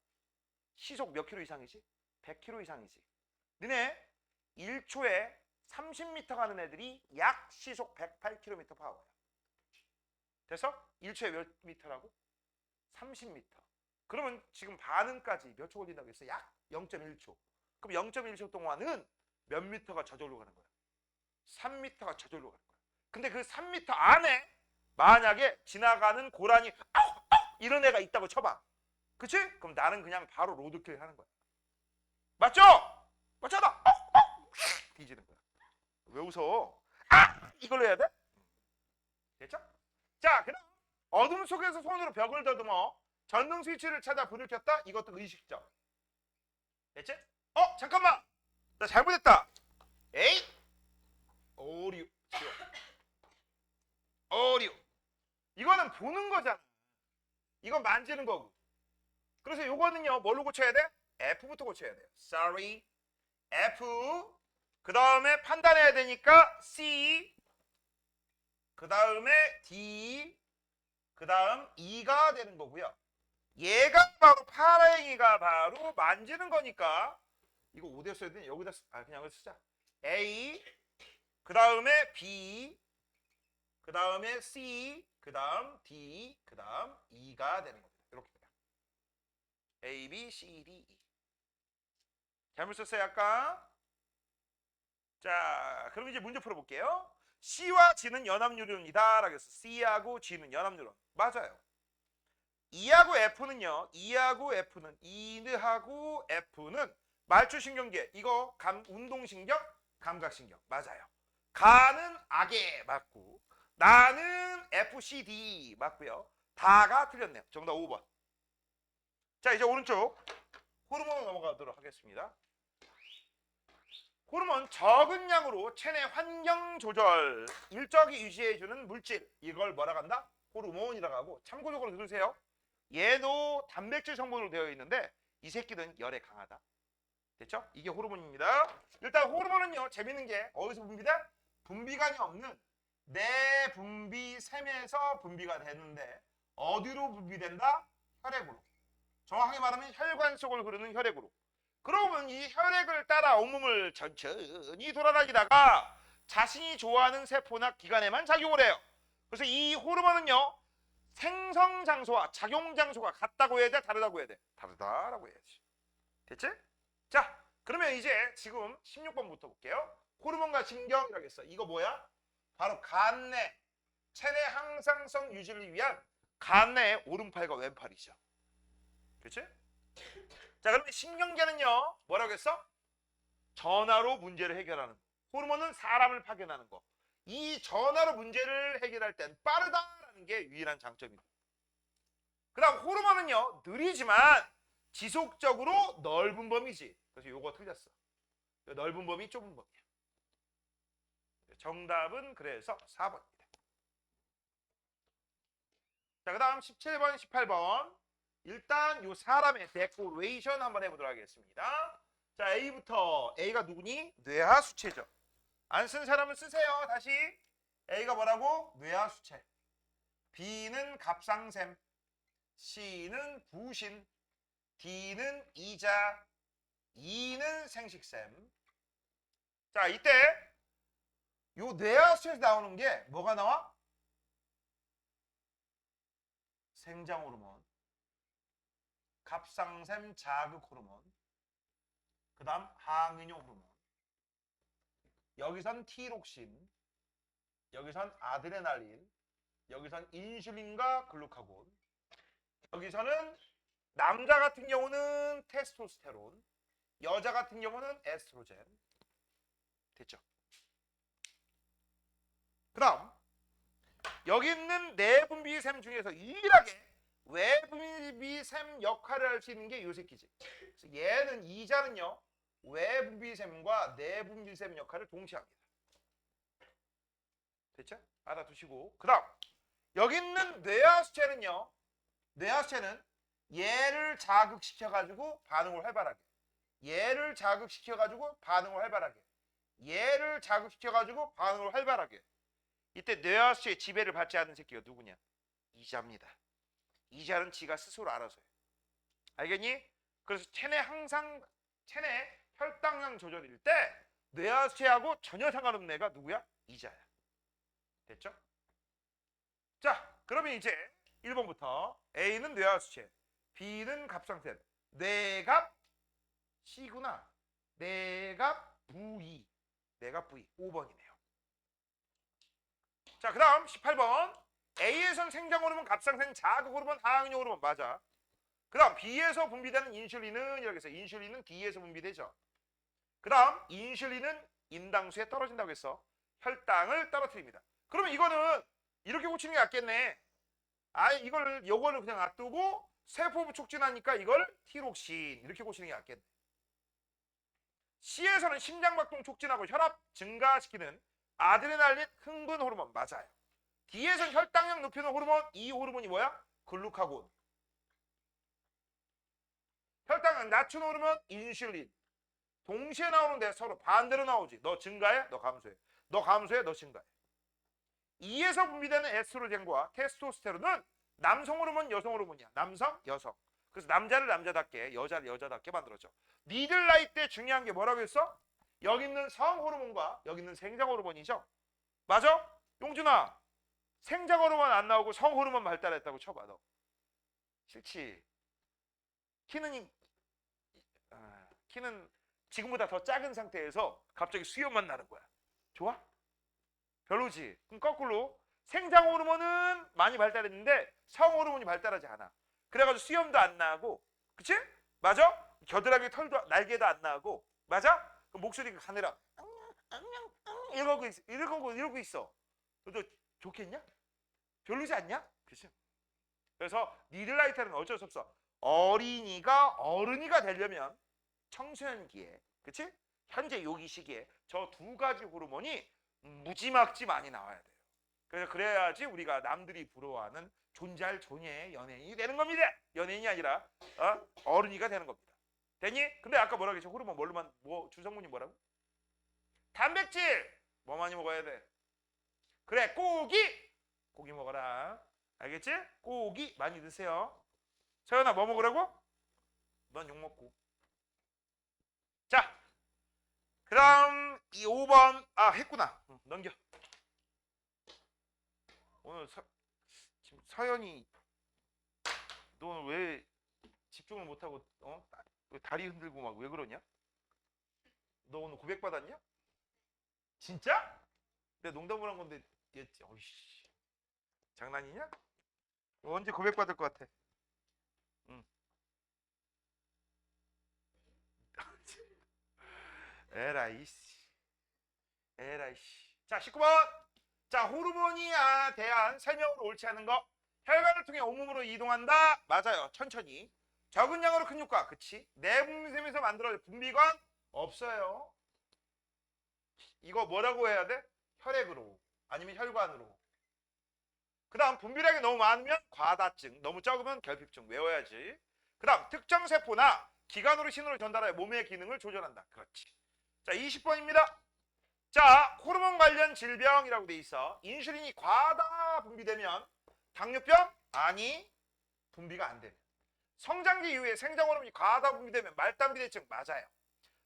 시속 몇 킬로 이상이지? 100킬로 이상이지. 너네 1초에 30m 가는 애들이 약 시속 108km 파워야. 됐어? 1초에 몇 미터라고? 30m. 그러면 지금 반응까지 몇 초 걸린다고 했어? 약 0.1초. 그럼 0.1초 동안은 몇 미터가 저절로 가는 거야? 3m가 저절로 가는 거야. 근데 그 3m 안에 만약에 지나가는 고라니 이런 애가 있다고 쳐봐. 그치? 그럼 나는 그냥 바로 로드킬 하는 거야. 맞죠? 맞잖아. 뒤지는 거야. 왜 웃어? 이걸로 해야 돼? 됐죠? 자, 그럼 어둠 속에서 손으로 벽을 더듬어 전등 스위치를 찾아 불을 켰다. 이것도 의식적. 됐지? 잠깐만. 나 잘못했다. 에이? 오류. 오류. 이거는 보는 거잖아. 이건 만지는 거고. 그래서 요거는요, 뭘로 고쳐야 돼? F부터 고쳐야 돼요. Sorry. F. 그 다음에 판단해야 되니까 C. 그 다음에 D. 그 다음 E가 되는 거고요. 얘가 바로 파랭이가 바로 만지는 거니까 이거 어디다 써야 되냐? 여기다 그냥 여기다 쓰자. A. 그 다음에 B. 그 다음에 C. 그 다음 D. 그 다음 E가 되는 겁니다. 이렇게 돼요. A, B, C, D, E. 잘못 썼어요 아까? 자, 그럼 이제 문제 풀어볼게요. C와 G는 연합뉴런이다 라고 했어. C하고 G는 연합뉴런. 맞아요. E하고 F는요. E하고 F는 E하고 F는 말초신경계. 이거 운동신경, 감각신경. 맞아요. 가는 악에 맞고 나는 FCD 맞고요. 다가 틀렸네요. 정답 5번. 자, 이제 오른쪽 호르몬으로 넘어가도록 하겠습니다. 호르몬 적은 양으로 체내 환경 조절 일정히 유지해주는 물질, 이걸 뭐라고 한다? 호르몬이라고 하고, 참고적으로 들으세요. 얘도 단백질 성분으로 되어 있는데 이 새끼는 열에 강하다. 됐죠? 이게 호르몬입니다. 일단 호르몬은요, 재밌는 게 어디서 분비돼? 분비관이 없는 내분비샘에서 분비가 되는데 어디로 분비된다? 혈액으로. 정확하게 말하면 혈관 속을 흐르는 혈액으로. 그러면 이 혈액을 따라 온몸을 천천히 돌아다니다가 자신이 좋아하는 세포나 기관에만 작용을 해요. 그래서 이 호르몬은요, 생성 장소와 작용 장소가 같다고 해야 돼? 다르다고 해야 돼? 다르다라고 해야지. 됐지? 자, 그러면 이제 지금 16번부터 볼게요. 호르몬과 신경이라고 했어. 이거 뭐야? 바로 간내, 체내 항상성 유지를 위한 간내의 오른팔과 왼팔이죠. 그렇지? 자, 그러면 신경계는요, 뭐라고 했어? 전화로 문제를 해결하는 거. 호르몬은 사람을 파견하는 거. 이 전화로 문제를 해결할 땐 빠르다라는 게 유일한 장점이고, 그 다음 호르몬은요, 느리지만 지속적으로 넓은 범위지. 그래서 요거 틀렸어. 넓은 범위, 좁은 범위야. 정답은 그래서 4번입니다. 자, 그 다음 17번, 18번. 일단 요 사람의 데코레이션 한번 해보도록 하겠습니다. 자, A부터. A가 누구니? 뇌하수체죠. 안 쓴 사람은 쓰세요. 다시. A가 뭐라고? 뇌하수체. B는 갑상샘. C는 부신. D는 이자. E는 생식샘. 자, 이때 요 뇌하수체에서 나오는 게 뭐가 나와? 생장호르몬. 갑상샘 자극 호르몬, 그 다음 항인용 호르몬, 여기선 티록신, 여기선 아드레날린, 여기선 인슐린과 글루카곤, 여기서는 남자 같은 경우는 테스토스테론, 여자 같은 경우는 에스트로겐. 됐죠? 그 다음 여기 있는 내분비샘 중에서 유일하게 외분비샘 역할을 할 수 있는 게 이 새끼지. 그래서 얘는 이자는요 외분비샘과 내분비샘 역할을 동시에 합니다. 됐죠? 알아두시고. 그 다음 여기 있는 뇌하수체는요, 뇌하수체는 얘를 자극시켜가지고 반응을 활발하게, 얘를 자극시켜가지고 반응을 활발하게, 얘를 자극시켜가지고 반응을 활발하게. 이때 뇌하수체의 지배를 받지 않는 새끼가 누구냐? 이자입니다. 이자는 지가 스스로 알아서 해요. 알겠니? 그래서 체내 혈당량 조절일 때 뇌하수체하고 전혀 상관없는 애가 누구야? 이자야. 됐죠? 자, 그러면 이제 1번부터 A는 뇌하수체, B는 갑상샘, 뇌갑 C구나. 뇌갑 V, 뇌갑 V 5번이네요. 자, 그 다음 18번 A에선 생장 호르몬, 갑상샘, 자극 호르몬, 항인용 호르몬 맞아. 그 다음 B에서 분비되는 인슐린은 이렇게 해서 인슐린은 D에서 분비되죠. 그 다음 인슐린은 인당수에 떨어진다고 해서 혈당을 떨어뜨립니다. 그러면 이거는 이렇게 고치는 게 낫겠네. 요거를 그냥 놔두고 세포부 촉진하니까 이걸 티록신 이렇게 고치는 게 낫겠네. C에서는 심장박동 촉진하고 혈압 증가시키는 아드레날린 흥분 호르몬 맞아요. D에서는 혈당량 높이는 호르몬, 이 호르몬이 뭐야? 글루카곤. 혈당량 낮추는 호르몬 인슐린. 동시에 나오는데 서로 반대로 나오지. 너 증가해, 너 감소해. 너 감소해, 너 증가해. E에서 분비되는 에스트로겐과 테스토스테론은 남성 호르몬, 여성 호르몬이야. 남성, 여성. 그래서 남자를 남자답게, 여자를 여자답게 만들어져. 미들 나이 때 중요한 게 뭐라고 했어? 여기 있는 성 호르몬과 여기 있는 생장 호르몬이죠. 맞아? 용준아, 생장 호르몬 안 나오고 성 호르몬 발달했다고 쳐봐. 너 싫지? 키는 지금보다 더 작은 상태에서 갑자기 수염만 나는 거야. 좋아? 별로지. 그럼 거꾸로 생장 호르몬은 많이 발달했는데 성 호르몬이 발달하지 않아. 그래가지고 수염도 안 나고, 그치? 맞아? 겨드랑이 털도 날개도 안 나고, 맞아? 그럼 목소리가 가느라 이러고 있어. 너 좋겠냐? 별로지 않냐? 그치? 그래서 미들라이트는 어쩔 수 없어. 어린이가 어른이가 되려면 청소년기에, 그치? 현재 요기 시기에 저 두 가지 호르몬이 무지막지 많이 나와야 돼요. 그래서 그래야지 우리가 남들이 부러워하는 존재할 존예의 연예인이 되는 겁니다. 연예인이 아니라 어른이가 되는 겁니다. 됐니? 근데 아까 뭐라고 했지? 호르몬 주성분이 뭐라고? 단백질 뭐 많이 먹어야 돼? 그래, 고기 먹어라. 알겠지? 고기 많이 드세요. 서연아, 뭐 먹으라고? 넌 욕 먹고. 자, 그 다음 이 5번 했구나. 넘겨. 오늘 지금 서연이 너 오늘 왜 집중을 못하고 왜 다리 흔들고 막 왜 그러냐? 너 오늘 고백 받았냐? 진짜? 내가 농담을 한 건데 어이씨 장난이냐? 너 언제 고백 받을 것 같아? 응. 에라이씨. 자, 19번. 자, 호르몬이 대한 설명으로 옳지 않은 거. 혈관을 통해 온몸으로 이동한다. 맞아요. 천천히. 적은 양으로 큰 효과. 그치? 내분비샘에서 만들어질 분비관 없어요. 이거 뭐라고 해야 돼? 혈액으로 아니면 혈관으로. 그 다음 분비량이 너무 많으면 과다증, 너무 적으면 결핍증. 외워야지. 그 다음 특정 세포나 기관으로 신호를 전달하여 몸의 기능을 조절한다. 그렇지. 자, 20번입니다. 자, 호르몬 관련 질병이라고 돼 있어. 인슐린이 과다 분비되면 당뇨병? 아니, 분비가 안 되면. 성장기 이후에 생장 호르몬이 과다 분비되면 말단비대증. 맞아요.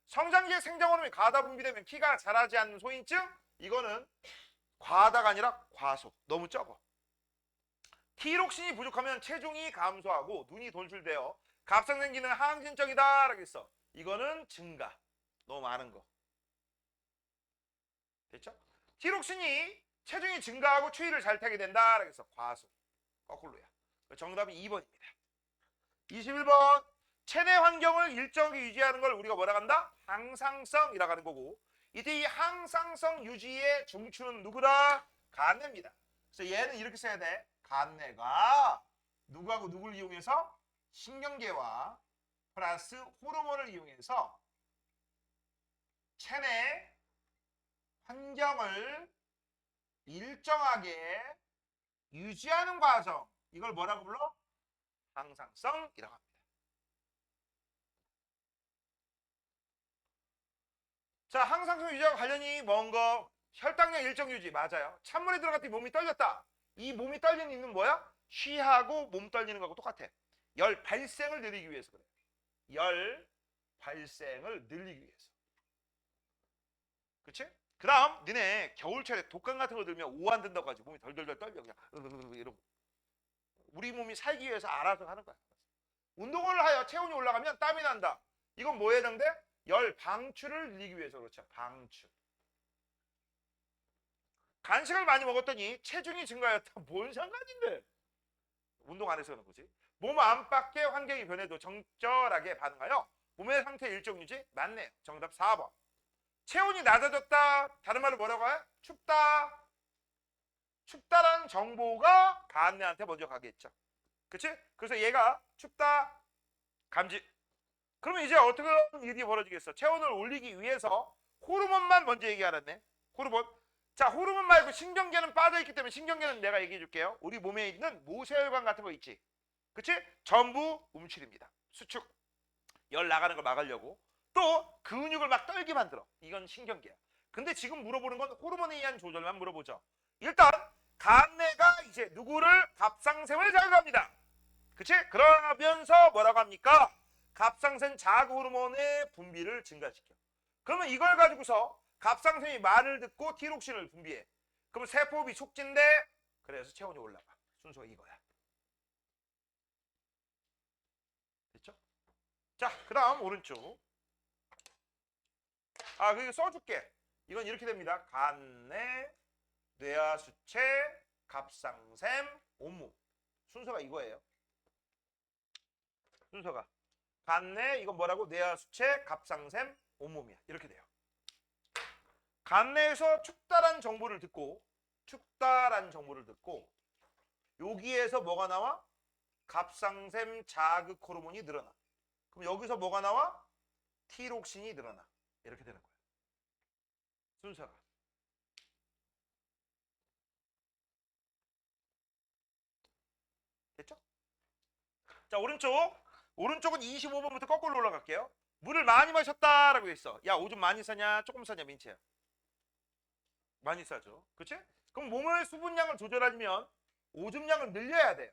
성장기에 생장 호르몬이 과다 분비되면 키가 자라지 않는 소인증? 이거는 과다가 아니라 과소. 너무 적어. 티록신이 부족하면 체중이 감소하고 눈이 돌출되어 갑상선 기능 항진적이다 라고 했어. 이거는 증가. 너무 많은 거. 됐죠? 티록신이 체중이 증가하고 추위를 잘 타게 된다 라고 했어. 과수. 거꾸로야. 정답은 2번입니다. 21번. 체내 환경을 일정하게 유지하는 걸 우리가 뭐라 한다? 항상성이라고 하는 거고, 이때 이 항상성 유지의 중추는 누구다? 간내입니다. 그래서 얘는 이렇게 써야 돼. 간내가 누구하고 누구를 이용해서? 신경계와 플러스 호르몬을 이용해서 체내 환경을 일정하게 유지하는 과정. 이걸 뭐라고 불러? 항상성이라고 합니다. 자, 항상성 유지와 관련이 먼 거, 혈당량 일정 유지. 맞아요. 찬물에 들어갔더니 몸이 떨렸다. 이 몸이 떨리는 이유는 뭐야? 쉬하고 몸 떨리는 거하고 똑같아. 열 발생을 늘리기 위해서 그래. 열 발생을 늘리기 위해서. 그치? 그 다음 너네 겨울철에 독감 같은 거 들면 오한 든다고 하지. 몸이 덜덜덜 떨려. 그냥 이러고. 우리 몸이 살기 위해서 알아서 하는 거야. 운동을 하여 체온이 올라가면 땀이 난다. 이건 뭐에 해당돼? 열 방출을 늘리기 위해서. 그렇죠. 방출. 간식을 많이 먹었더니 체중이 증가했다. 뭔 상관인데? 운동 안 해서 그런 거지. 몸 안팎의 환경이 변해도 적절하게 반응하여 몸의 상태 일정 유지. 맞네요. 정답 4번. 체온이 낮아졌다. 다른 말로 뭐라고 해? 춥다. 춥다라는 정보가 간내한테 먼저 가겠죠. 그치? 그래서 얘가 춥다. 감지. 그러면 이제 어떻게 일이 벌어지겠어? 체온을 올리기 위해서 호르몬만 먼저 얘기하랬네. 호르몬. 자, 호르몬 말고 신경계는 빠져있기 때문에 신경계는 내가 얘기해 줄게요. 우리 몸에 있는 모세혈관 같은 거 있지. 그치? 전부 움츠립니다. 수축. 열 나가는 걸 막으려고. 또 근육을 막 떨게 만들어. 이건 신경계야. 근데 지금 물어보는 건 호르몬에 의한 조절만 물어보죠. 일단 간내가 이제 누구를? 갑상샘을 자극합니다. 그치? 그러면서 뭐라고 합니까? 갑상선 자극 호르몬의 분비를 증가시켜. 그러면 이걸 가지고서 갑상선이 말을 듣고 티록신을 분비해. 그럼 세포흡이 촉진돼. 그래서 체온이 올라가. 순서가 이거야. 됐죠? 자, 그 다음 오른쪽. 아, 그리고 써줄게. 이건 이렇게 됩니다. 간내, 뇌하수체, 갑상샘, 온몸. 순서가 이거예요. 순서가. 간내, 이건 뭐라고? 뇌하수체, 갑상샘, 온몸이야. 이렇게 돼요. 간내에서 춥다란 정보를 듣고, 여기에서 뭐가 나와? 갑상샘 자극 호르몬이 늘어나. 그럼 여기서 뭐가 나와? 티록신이 늘어나. 이렇게 되는 거예요. 순서가. 됐죠? 자, 오른쪽은 25번부터 거꾸로 올라갈게요. 물을 많이 마셨다라고 했어. 야, 오줌 많이 싸냐? 조금 싸냐? 민채야. 많이 싸죠. 그치? 그럼 몸의 수분량을 조절하려면 오줌량을 늘려야 돼요.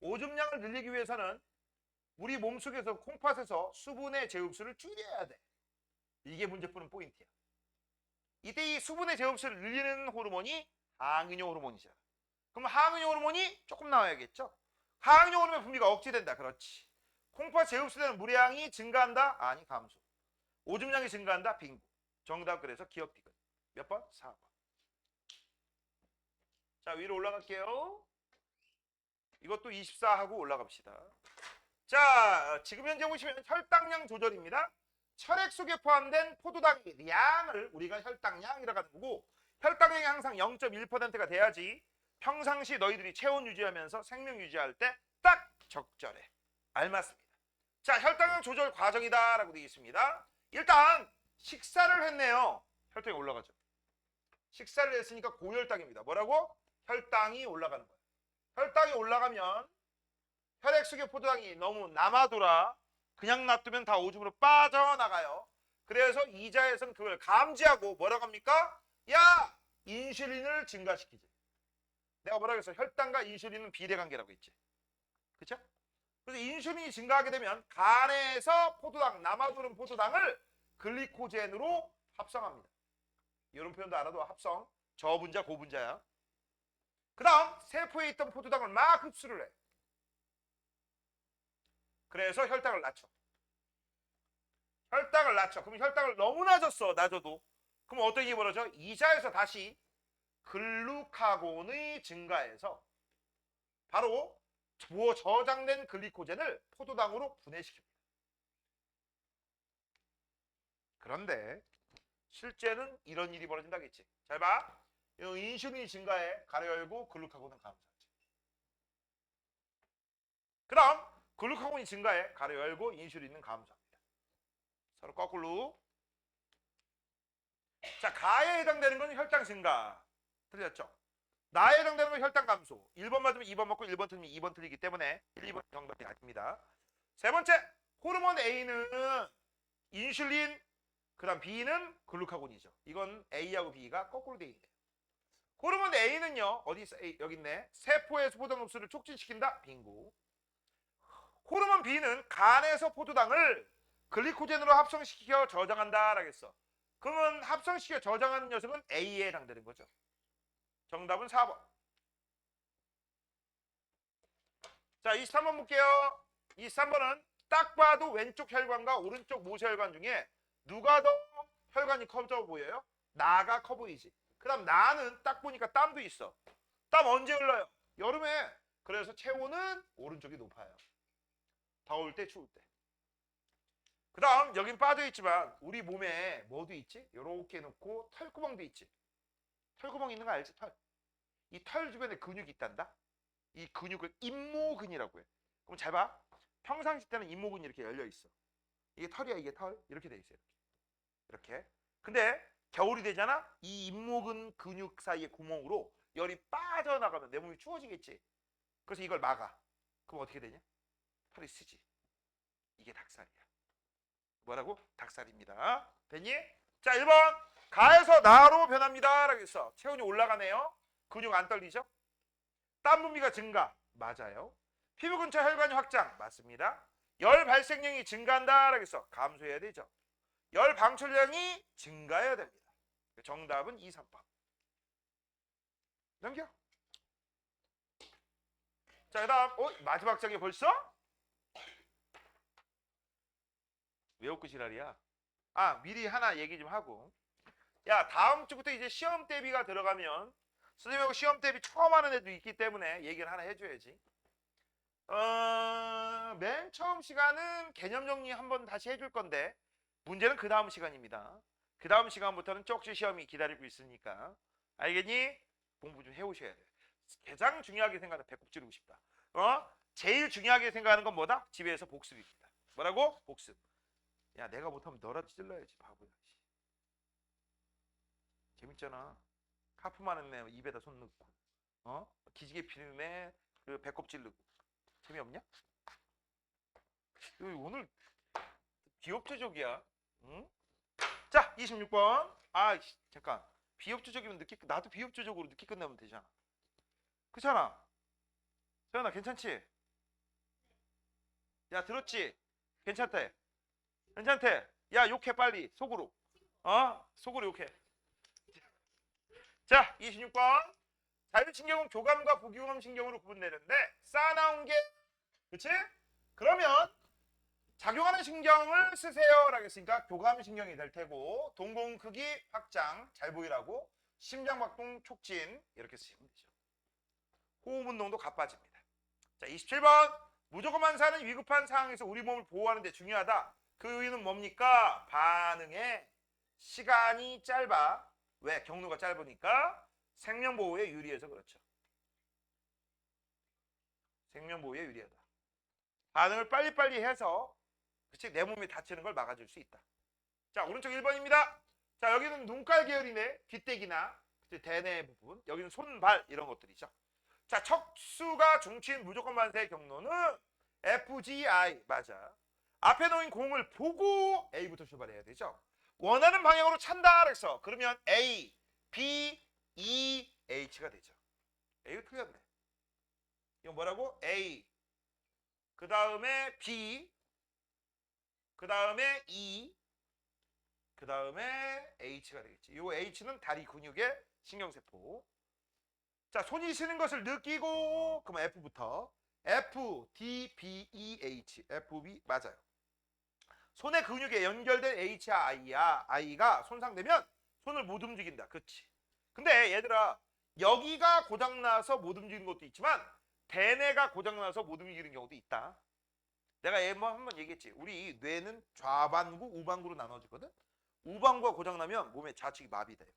오줌량을 늘리기 위해서는 우리 몸속에서 콩팥에서 수분의 제흡수를 줄여야 돼. 이게 문제 푸는 포인트야. 이때 이 수분의 제흡수를 늘리는 호르몬이 항은효 호르몬이잖아. 그럼 항은효 호르몬이 조금 나와야겠죠? 항은효 호르몬 분비가 억제된다. 그렇지. 콩팥 제흡수되는 물량이 증가한다? 아니, 감소. 오줌량이 증가한다? 빙고. 정답 그래서 기억 디귿. 몇 번? 4번. 자, 위로 올라갈게요. 이것도 24하고 올라갑시다. 자, 지금 현재 보시면 혈당량 조절입니다. 혈액 속에 포함된 포도당의 양을 우리가 혈당량이라고 하는 거고, 혈당량이 항상 0.1%가 돼야지 평상시 너희들이 체온 유지하면서 생명 유지할 때 딱 적절해. 알맞습니다. 자, 혈당량 조절 과정이다라고 되어 있습니다. 일단 식사를 했네요. 혈당이 올라가죠. 식사를 했으니까 고혈당입니다. 뭐라고? 혈당이 올라가는 거예요. 혈당이 올라가면 혈액 속의 포도당이 너무 남아돌아 그냥 놔두면 다 오줌으로 빠져나가요. 그래서 이자에서는 그걸 감지하고 뭐라고 합니까? 야! 인슐린을 증가시키지. 내가 뭐라고 했어? 혈당과 인슐린은 비례관계라고 했지. 그쵸? 그래서 인슐린이 증가하게 되면 간에서 포도당, 남아도는 포도당을 글리코젠으로 합성합니다. 이런 표현도 알아도 합성, 저분자, 고분자야. 그 다음 세포에 있던 포도당을 막 흡수를 해. 그래서 혈당을 낮춰. 혈당을 낮춰. 그럼 혈당을 너무 낮았어. 낮아도. 그럼 어떤 일이 벌어져? 이자에서 다시 글루카곤의 증가에서 바로 저장된 글리코젠을 포도당으로 분해시킵니다. 그런데 실제는 이런 일이 벌어진다겠지. 잘 봐. 인슐린이 증가해 가로 열고 글루카곤은 감소하지. 그 다음 글루카곤이 증가해 가로 열고 인슐린은 감소합니다. 서로 거꾸로. 자, 가에 해당되는 건 혈당 증가. 틀렸죠? 나에 해당되는 건 혈당 감소. 1번 맞으면 2번 맞고 1번 틀리면 2번 틀리기 때문에 1, 2번 정답이 아닙니다. 세 번째, 호르몬 A는 인슐린, 그 다음 B는 글루카곤이죠. 이건 A하고 B가 거꾸로 돼 있네요. 호르몬 A는요, 어디 있어? A, 여기 있네. 세포의 포도당 흡수를 촉진시킨다. 빙고. 호르몬 B는 간에서 포도당을 글리코젠으로 합성시켜 저장한다. 라겠어. 그러면 합성시켜 저장하는 녀석은 A에 해당되는 거죠. 정답은 4번. 자, 23번 볼게요. 23번은 딱 봐도 왼쪽 혈관과 오른쪽 모세혈관 중에 누가 더 혈관이 커져 보여요? 나가 커 보이지. 그 다음 나는 딱 보니까 땀도 있어. 땀 언제 흘러요? 여름에. 그래서 체온은 오른쪽이 높아요. 더울 때, 추울 때. 그 다음 여긴 빠져있지만 우리 몸에 뭐도 있지? 요렇게 놓고 털구멍도 있지. 털구멍 있는 거 알지? 털. 이 털 주변에 근육이 있단다. 이 근육을 임모근이라고 해. 그럼 잘 봐. 평상시 때는 임모근이 이렇게 열려 있어. 이게 털이야, 이게 털. 이렇게 돼 있어요. 이렇게. 근데 겨울이 되잖아. 이 임모근 근육 사이의 구멍으로 열이 빠져나가면 내 몸이 추워지겠지. 그래서 이걸 막아. 그럼 어떻게 되냐? 털이 쓰지. 이게 닭살이야. 뭐라고? 닭살입니다. 됐니? 자, 1번. 가에서 나로 변합니다. 라고 했어. 체온이 올라가네요. 근육 안 떨리죠? 땀 분비가 증가. 맞아요. 피부 근처 혈관이 확장. 맞습니다. 열 발생량이 증가한다. 라고 했어. 감소해야 되죠. 열 방출량이 증가해야 됩니다. 정답은 2, 3번. 넘겨. 자, 그 다음 마지막 장에 벌써? 왜 웃고 지랄이야? 아, 미리 하나 얘기 좀 하고. 야, 다음 주부터 이제 시험 대비가 들어가면 선생님하고 시험 대비 처음 하는 애도 있기 때문에 얘기를 하나 해줘야지. 맨 처음 시간은 개념 정리 한번 다시 해줄 건데 문제는 그 다음 시간입니다. 그 다음 시간부터는 쪽지 시험이 기다리고 있으니까 알겠니? 공부 좀 해오셔야 돼. 가장 중요하게 생각하는 배꼽 찌르고 싶다. 제일 중요하게 생각하는 건 뭐다? 집에서 복습입니다. 뭐라고? 복습. 야, 내가 못하면 너라도 찔러야지, 바보야. 재밌잖아. 카프 많은 애 입에다 손 넣고, 기지개 피는 애 그 배꼽 찌르고. 재미없냐? 오늘 비협조적이야. 응? 자, 26번. 아, 잠깐. 비협조적이면 나도 비협조적으로 늦게 끝나면 되잖아. 그렇잖아. 세연아, 괜찮지? 야, 들었지? 괜찮대. 괜찮대. 야, 욕해 빨리. 속으로. 속으로 욕해. 자, 26번. 자율신경은 교감과 부교감 신경으로 구분되는데 쌓아나온 게, 그치? 그러면 작용하는 신경을 쓰세요 라고 했으니까 교감 신경이 될 테고, 동공 크기 확장 잘 보이라고, 심장박동 촉진 이렇게 쓰시면 되죠. 호흡 운동도 가빠집니다. 자, 27번. 무조건 만사는 위급한 상황에서 우리 몸을 보호하는 데 중요하다. 그 이유는 뭡니까? 반응의 시간이 짧아. 왜? 경로가 짧으니까 생명보호에 유리해서 그렇죠. 생명보호에 유리하다. 반응을 빨리빨리 해서 그치? 내 몸이 다치는 걸 막아줄 수 있다. 자, 오른쪽 1번입니다. 자, 여기는 눈깔 계열이네. 귀때기나 대뇌 부분. 여기는 손, 발 이런 것들이죠. 자, 척수가 중추인 무조건 만세의 경로는 FGI. 맞아. 앞에 놓인 공을 보고 A부터 출발해야 되죠. 원하는 방향으로 찬다 그래서 그러면 A, B, E, H가 되죠. A가 틀렸네. 이거 뭐라고? A, 그 다음에 B, 그 다음에 E, 그 다음에 H가 되겠지. 이 H는 다리 근육의 신경세포. 자, 손이 쉬는 것을 느끼고 그러면 F부터 FDBEH. FB 맞아요. 손의 근육에 연결된 I가 손상되면 손을 못 움직인다. 그렇지. 근데 얘들아 여기가 고장나서 못 움직이는 것도 있지만 대뇌가 고장나서 못 움직이는 경우도 있다. 내가 한번 얘기했지. 우리 뇌는 좌반구, 우반구로 나눠지거든. 우반구가 고장나면 몸의 좌측이 마비돼요.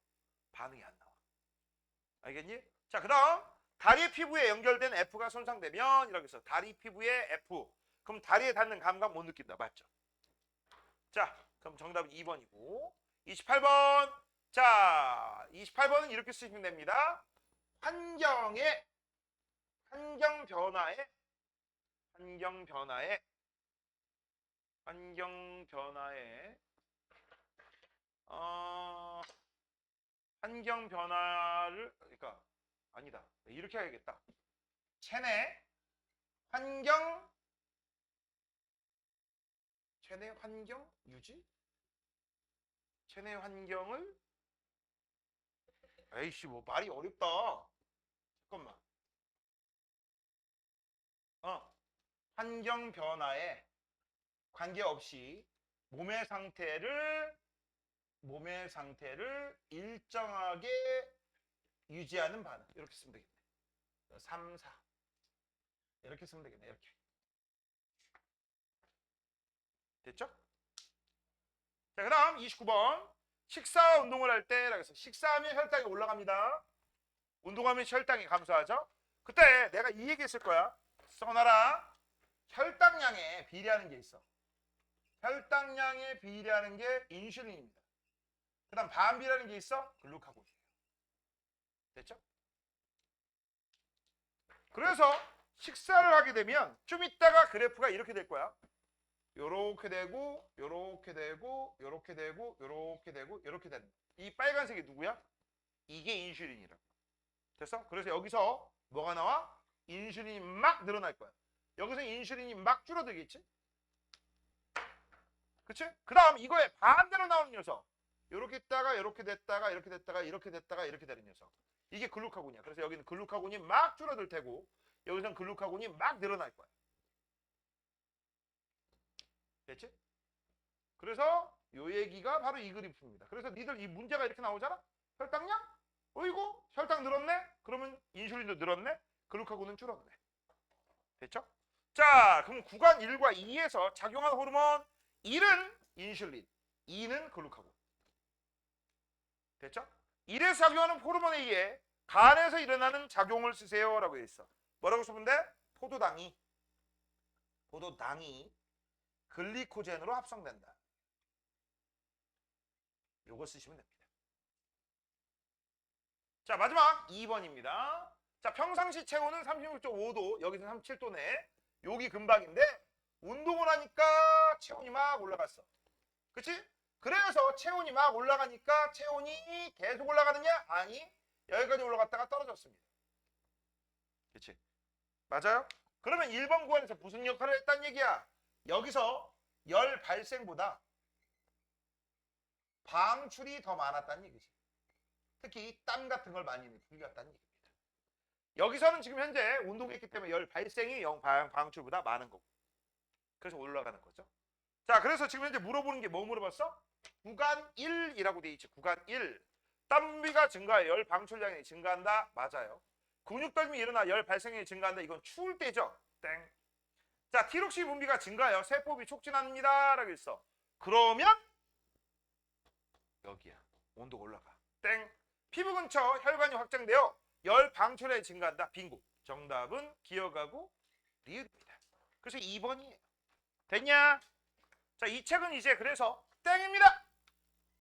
반응이 안 나와. 알겠니? 자, 그 다음 다리 피부에 연결된 F가 손상되면 이라고 했어. 다리 피부에 F. 그럼 다리에 닿는 감각 못 느낀다. 맞죠? 자, 그럼 정답은 2번이고 28번. 자, 28번은 이렇게 쓰시면 됩니다. 환경 변화에 환경 변화를 그러니까 아니다. 이렇게 해야겠다. 체내 환경 유지? 체내 환경을 에이씨 뭐 말이 어렵다. 잠깐만. 환경 변화에 관계없이 몸의 상태를 일정하게 유지하는 반응. 이렇게 쓰면 되겠네. 3, 4. 이렇게 쓰면 되겠네. 이렇게. 됐죠? 자, 그 다음 29번. 식사와 운동을 할 때라고 해서 식사하면 혈당이 올라갑니다. 운동하면 혈당이 감소하죠? 그때 내가 이 얘기 했을 거야. 써놔라. 혈당량에 비례하는 게 있어. 혈당량에 비례하는 게 인슐린입니다. 그 다음 반비례하는 게 있어. 글루카곤이에요. 됐죠? 그래서 식사를 하게 되면 좀 있다가 그래프가 이렇게 될 거야. 요렇게 되고 요렇게 되고 요렇게 되고 요렇게 되고 요렇게 되는 이 빨간색이 누구야? 이게 인슐린이라고. 됐어? 그래서 여기서 뭐가 나와? 인슐린이 막 늘어날 거야. 여기서 인슐린이 막 줄어들겠지? 그치? 그 다음 이거에 반대로 나오는 녀석. 요렇게 있다가 요렇게 됐다가 이렇게 됐다가 이렇게 됐다가 이렇게 되는 녀석. 이게 글루카곤이야. 그래서 여기는 글루카곤이 막 줄어들 테고 여기서는 글루카곤이 막 늘어날 거야. 됐지? 그래서 요 얘기가 바로 이 그래프입니다. 그래서 니들 이 문제가 이렇게 나오잖아? 혈당량? 어이구 혈당 늘었네? 그러면 인슐린도 늘었네? 글루카곤은 줄었네. 됐죠? 자, 그럼 구간 1과 2에서 작용한 호르몬 1은 인슐린, 2는 글루카곤. 됐죠? 1에서 작용하는 호르몬에 의해 간에서 일어나는 작용을 쓰세요 라고 돼 있어. 뭐라고 쓰면 돼? 포도당이 글리코젠으로 합성된다. 요거 쓰시면 됩니다. 자, 마지막 2번입니다. 자, 평상시 체온은 36.5도, 여기서 37도네. 여기 금방인데 운동을 하니까 체온이 막 올라갔어. 그치? 그래서 체온이 막 올라가니까 체온이 계속 올라가느냐? 아니, 여기까지 올라갔다가 떨어졌습니다. 그치? 맞아요? 그러면 1번 구간에서 무슨 역할을 했다는 얘기야? 여기서 열 발생보다 방출이 더 많았다는 얘기지. 특히 땀 같은 걸 많이 흘렸다는 얘기입니다. 여기서는 지금 현재 운동했기 때문에 열 발생이 방출보다 많은 거고. 그래서 올라가는 거죠. 자, 그래서 지금 현재 물어보는 게 뭐 물어봤어? 구간 1이라고 돼 있지. 구간 1. 땀비가 증가해 열 방출량이 증가한다. 맞아요. 근육떨미 일어나 열 발생량이 증가한다. 이건 추울 때죠. 땡. 자, 티록시 분비가 증가해요. 세포비 촉진합니다. 라고 했어. 그러면 여기야. 온도가 올라가. 땡. 피부 근처 혈관이 확장되어 열 방출량이 증가한다. 빙고. 정답은 기억하고 리을입니다. 그래서 2번이에요. 됐냐? 자, 이 책은 이제 그래서 땡입니다.